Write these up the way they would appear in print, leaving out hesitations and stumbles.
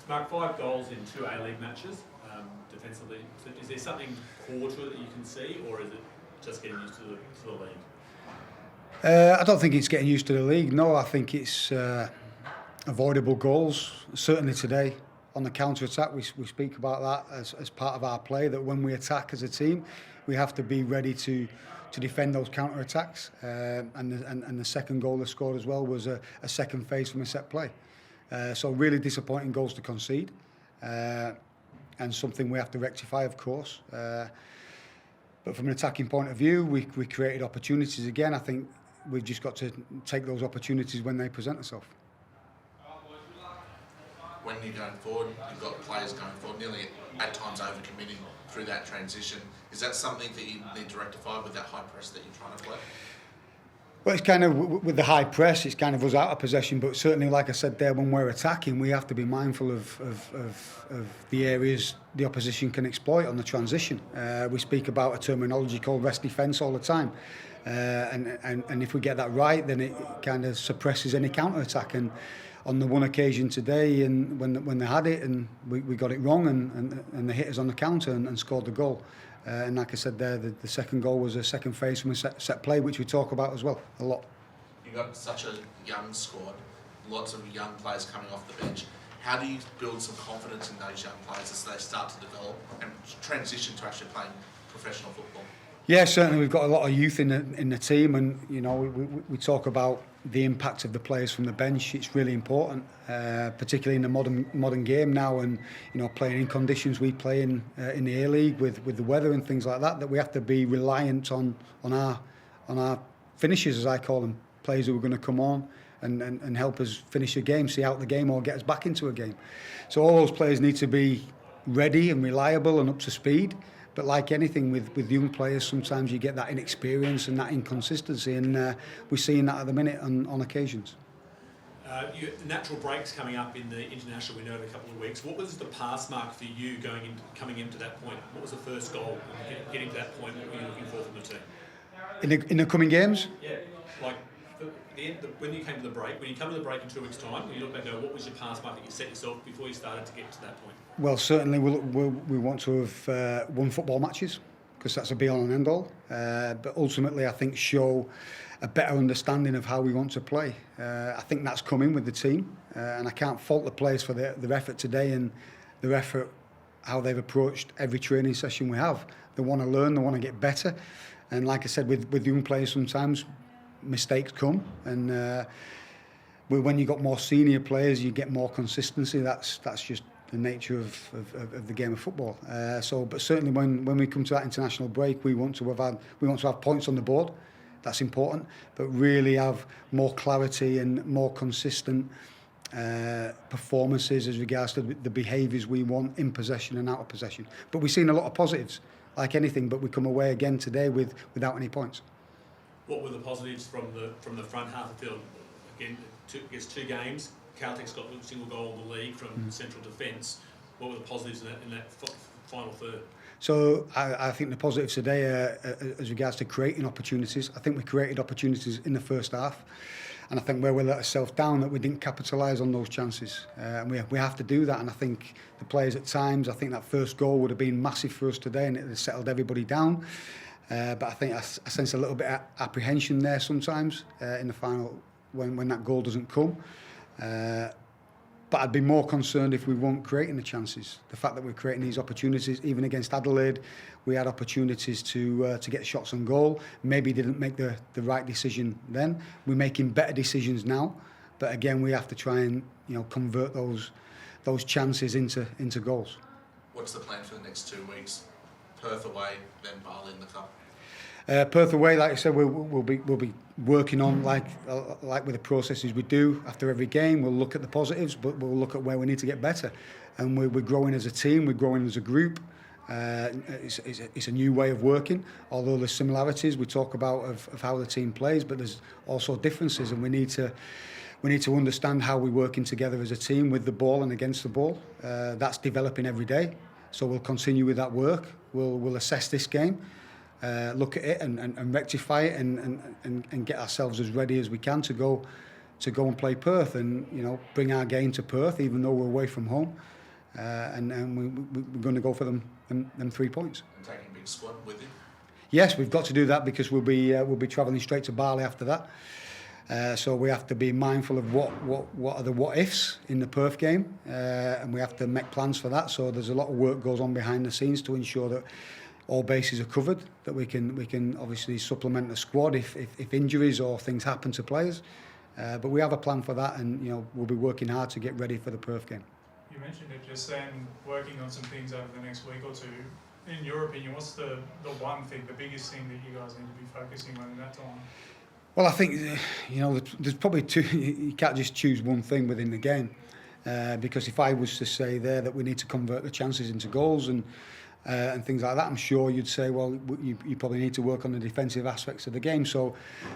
Mark, 5 goals in 2 A-League matches defensively. So is there something core to it that you can see, or is it just getting used to the league? I don't think it's getting used to the league. No, I think it's avoidable goals. Certainly today on the counter-attack, we speak about that as part of our play, that when we attack as a team, we have to be ready to defend those counter-attacks. And the second goal they scored as well was a second phase from a set play. So really disappointing goals to concede. And something we have to rectify, of course. But from an attacking point of view, we created opportunities again. I think we've just got to take those opportunities when they present themselves. When you're going forward, you've got players going forward, nearly at times overcommitting through that transition. Is that something that you need to rectify with that high press that you're trying to play? Well, it's kind of, with the high press, it's kind of us out of possession, but certainly, like I said there, when we're attacking, we have to be mindful of the areas the opposition can exploit on the transition. We speak about a terminology called rest defence all the time. And if we get that right, then it kind of suppresses any counter-attack. And on the one occasion today, and when they had it and we got it wrong, and they hit us on the counter and scored the goal. And like I said there, the second goal was a second phase from a set play, which we talk about as well a lot. You've got such a young squad, lots of young players coming off the bench. How do you build some confidence in those young players as they start to develop and transition to actually playing professional football? Yeah, certainly we've got a lot of youth in the team, and you know we talk about the impact of the players from the bench. It's really important, particularly in the modern game now, and you know, playing in conditions we play in the A-League with the weather and things like that. That we have to be reliant on our finishers, as I call them, players who are going to come on and help us finish a game, see out the game, or get us back into a game. So all those players need to be ready and reliable and up to speed. But like anything with young players, sometimes you get that inexperience and that inconsistency, and we're seeing that at the minute on occasions. The natural breaks coming up in the international window in a couple of weeks. What was the pass mark for you coming into that point? What was the first goal? Getting to that point, what were you looking for from the team? In the coming games? Yeah, like when you came to the break, when you come to the break in 2 weeks' time, when you look back and go, what was your pass mark that you set yourself before you started to get to that point? Well, certainly we want to have won football matches, because that's a be-all and end-all. But ultimately, I think show a better understanding of how we want to play. I think that's coming with the team, and I can't fault the players for their effort today and their effort, how they've approached every training session we have. They want to learn, they want to get better. And like I said, with young players, sometimes mistakes come, and when you got more senior players, you get more consistency. That's just the nature of the game of football. But certainly when we come to that international break, we want to have points on the board. That's important, but really have more clarity and more consistent performances as regards to the behaviours we want in possession and out of possession. But we've seen a lot of positives, like anything. But we come away again today without any points. What were the positives from the front half of the field? Again, it's 2 games. Caltech's got a single goal in the league from central defence. What were the positives in that final third? So I think the positives today are as regards to creating opportunities. I think we created opportunities in the first half, and I think where we let ourselves down, that we didn't capitalise on those chances. And we have to do that, and I think the players at times, I think that first goal would have been massive for us today, and it had settled everybody down. But I think I sense a little bit of apprehension there sometimes in the final when that goal doesn't come. But I'd be more concerned if we weren't creating the chances. The fact that we're creating these opportunities, even against Adelaide, we had opportunities to get shots on goal. Maybe didn't make the right decision then. We're making better decisions now, but again, we have to try and convert those chances into goals. What's the plan for the next 2 weeks? Perth away, then Bali in the cup. Perth away, like I said, we'll be working on like with the processes we do after every game. We'll look at the positives, but we'll look at where we need to get better. And we're growing as a team. We're growing as a group. It's a new way of working. Although there's similarities, we talk about of how the team plays, but there's also differences, and we need to understand how we're working together as a team with the ball and against the ball. That's developing every day. So we'll continue with that work. We'll assess this game. Look at it and rectify it and get ourselves as ready as we can to go to go and play Perth and, you know, bring our game to Perth, even though we're away from home. And we're going to go for them 3 points. And taking a big squad with you? Yes, we've got to do that because we'll be travelling straight to Bali after that. So we have to be mindful of what are the what ifs in the Perth game, and we have to make plans for that. So there's a lot of work goes on behind the scenes to ensure that all bases are covered, that we can obviously supplement the squad if injuries or things happen to players. But we have a plan for that, and, you know, we'll be working hard to get ready for the Perth game. You mentioned it just then, working on some things over the next week or two. In your opinion, what's the one thing, the biggest thing that you guys need to be focusing on in that time? Well, I think, you know, there's probably two. You can't just choose one thing within the game, because if I was to say there that we need to convert the chances into goals and things like that, I'm sure you'd say, well, you probably need to work on the defensive aspects of the game. So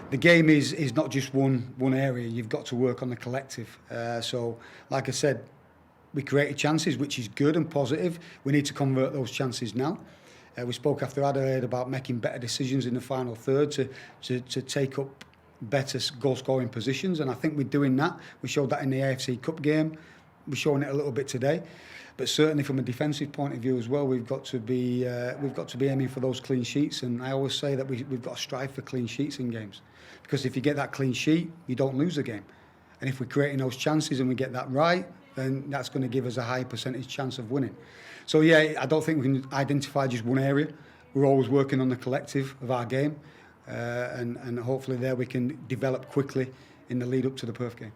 the game is not just one area. You've got to work on the collective. So, like I said, we created chances, which is good and positive. We need to convert those chances now. We spoke after Adelaide about making better decisions in the final third to take up better goal-scoring positions, and I think we're doing that. We showed that in the AFC Cup game. We're showing it a little bit today. But certainly from a defensive point of view as well, we've got to be aiming for those clean sheets. And I always say that we've got to strive for clean sheets in games, because if you get that clean sheet, you don't lose the game. And if we're creating those chances and we get that right, then that's going to give us a high percentage chance of winning. So yeah, I don't think we can identify just one area. We're always working on the collective of our game, and hopefully there we can develop quickly in the lead up to the Perth game.